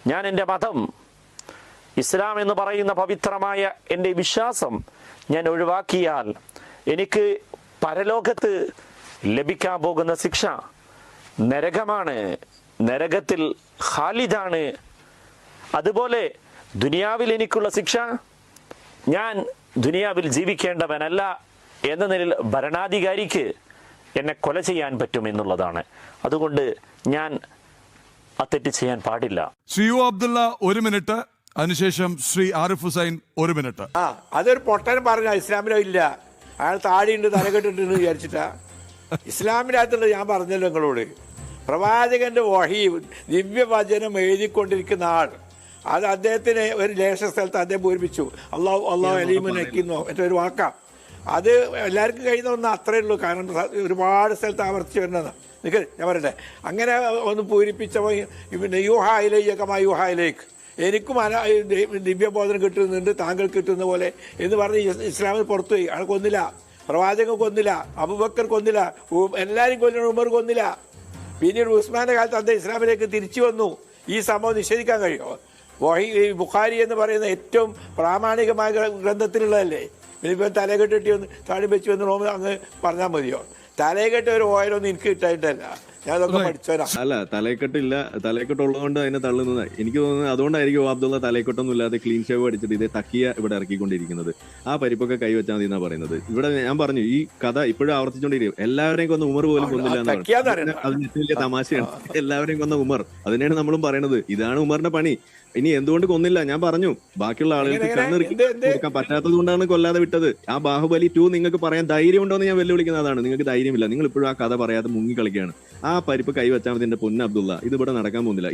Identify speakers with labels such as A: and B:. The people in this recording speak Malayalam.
A: ഞാൻ എൻ്റെ മതം, ഇസ്ലാം എന്ന് പറയുന്ന പവിത്രമായ എൻ്റെ വിശ്വാസം ഞാൻ ഒഴിവാക്കിയാൽ എനിക്ക് പരലോകത്ത് ലഭിക്കാൻ പോകുന്ന ശിക്ഷ നരകമാണ്, നരകത്തിൽ ഖാലിദാണ്. അതുപോലെ ദുനിയാവിൽ എനിക്കുള്ള ശിക്ഷ, ഞാൻ ദുനിയാവിൽ ജീവിക്കേണ്ടവനല്ല എന്ന നിലയിൽ ഭരണാധികാരിക്ക് എന്നെ കൊല ചെയ്യാൻ പറ്റുമെന്നുള്ളതാണ്. അതുകൊണ്ട് ഞാൻ ആ തെറ്റ് ചെയ്യാൻ പാടില്ല.
B: ശ്രീ യു അബ്ദുള്ള 1 മിനിറ്റ്, അതിനുശേഷം ശ്രീ ആരിഫ് ഹുസൈൻ 1 മിനിറ്റ്.
C: അതൊരു പൊട്ടൻ പറഞ്ഞ ഇസ്ലാമിലോ ഇല്ല, അയാൾ താടിയുണ്ട് തലകെട്ടിട്ടുണ്ട് വിചാരിച്ചിട്ടാ. ഇസ്ലാമിനകത്തുള്ളത് ഞാൻ പറഞ്ഞല്ലോ നിങ്ങളോട്. പ്രവാചകന്റെ വഹി ദിവ്യവചനം എഴുതിക്കൊണ്ടിരിക്കുന്ന ആൾ, അത് അദ്ദേഹത്തിന് ഒരു ലേശ സ്ഥലത്ത് അദ്ദേഹം പൂരിപ്പിച്ചു, അള്ളാഹു അലീമു നയിക്കുന്നു എന്നൊരു വാക്കാം. അത് എല്ലാവർക്കും കഴിയുന്ന ഒന്ന് അത്രയേ ഉള്ളൂ. കാരണം ഒരുപാട് സ്ഥലത്ത് ആവർത്തിച്ച് വരുന്നതാണ്. നിൽക്ക് ഞാൻ പറയട്ടെ, അങ്ങനെ ഒന്ന് പൂരിപ്പിച്ചപ്പോൾ പിന്നെ യൂഹായിലേക്കമായി യൂഹായിലേക്ക് എനിക്കും ദിവ്യബോധനം കിട്ടുന്നുണ്ട്, താങ്കൾ കിട്ടുന്ന പോലെ എന്ന് പറഞ്ഞ് ഇസ്ലാമിൽ പുറത്തുപോയി. അയാൾ കൊന്നില്ല, പ്രവാചകൻ കൊന്നില്ല, അബൂബക്കർ കൊന്നില്ല, എല്ലാവരും കൊല്ലില്ല, ഉമർ കൊന്നില്ല. പിന്നീട് ഉസ്മാന്റെ കാലത്ത് അദ്ദേഹം ഇസ്ലാമിലേക്ക് തിരിച്ചു വന്നു. ഈ സംഭവം നിഷേധിക്കാൻ കഴിയുമോ? ബുഖാരി എന്ന് പറയുന്ന ഏറ്റവും പ്രാമാണികമായ ഗ്രന്ഥത്തിലുള്ളതല്ലേ. ഇനിയിപ്പോൾ തലകെട്ടിട്ട് ഒന്ന് താടി വെച്ച് വന്ന് അങ്ങ് പറഞ്ഞാൽ മതിയോ? തലകെട്ട് ഒരു ഓയിലൊന്നും എനിക്ക് കിട്ടായിട്ടല്ല, ഞാൻ അതൊക്കെ പഠിച്ചോനാ.
D: അല്ല, തലക്കെട്ടില്ല, തലക്കെട്ടുള്ളതുകൊണ്ട് അതിനെ തള്ളുന്നത് എനിക്ക് തോന്നുന്നത്. അതുകൊണ്ടായിരിക്കും അബ്ദുള്ള തലക്കെട്ടൊന്നും ഇല്ലാതെ ക്ലീൻ ഷേവ് അടിച്ചിട്ട് ഇതേ തക്കിയ ഇവിടെ ഇറക്കിക്കൊണ്ടിരിക്കുന്നത്. ആ പരിപ്പൊക്കെ കൈവച്ചാൽ മതി എന്നാ പറയുന്നത്. ഇവിടെ ഞാൻ പറഞ്ഞു, ഈ കഥ ഇപ്പോഴും ആവർത്തിച്ചുകൊണ്ടിരിക്കും. എല്ലാവരെയും കൊന്ന ഉമർ പോലും കൊന്നില്ല എന്നാണ്. അത് വലിയ തമാശയാണ്. എല്ലാവരെയും കൊന്ന ഉമർ, അതിനെയാണ് നമ്മളും പറയണത്. ഇതാണ് ഉമറിന്റെ പണി. ഇനി എന്തുകൊണ്ട് കൊന്നില്ല? ഞാൻ പറഞ്ഞു, ബാക്കിയുള്ള ആളുകൾക്ക് കണ്ണിറുക്കി കൊടുക്കാൻ പറ്റാത്തത് കൊണ്ടാണ് കൊല്ലാതെ വിട്ടത്. ആ ബാഹുബലി 2 നിങ്ങൾക്ക് പറയാൻ ധൈര്യം ഉണ്ടോ എന്ന് ഞാൻ വെല്ലുവിളിക്കുന്നതാണ്. നിങ്ങൾക്ക് ധൈര്യമില്ല, നിങ്ങൾ ഇപ്പോഴും ആ കഥ പറയാതെ മുങ്ങി കളിക്കുകയാണ്. ആ പരിപ്പ് കൈവച്ചാൽ മതി എന്റെ പൊന്ന അബ്ദുള്ള. ഇത് ഇവിടെ നടക്കാൻ പോകുന്നില്ല.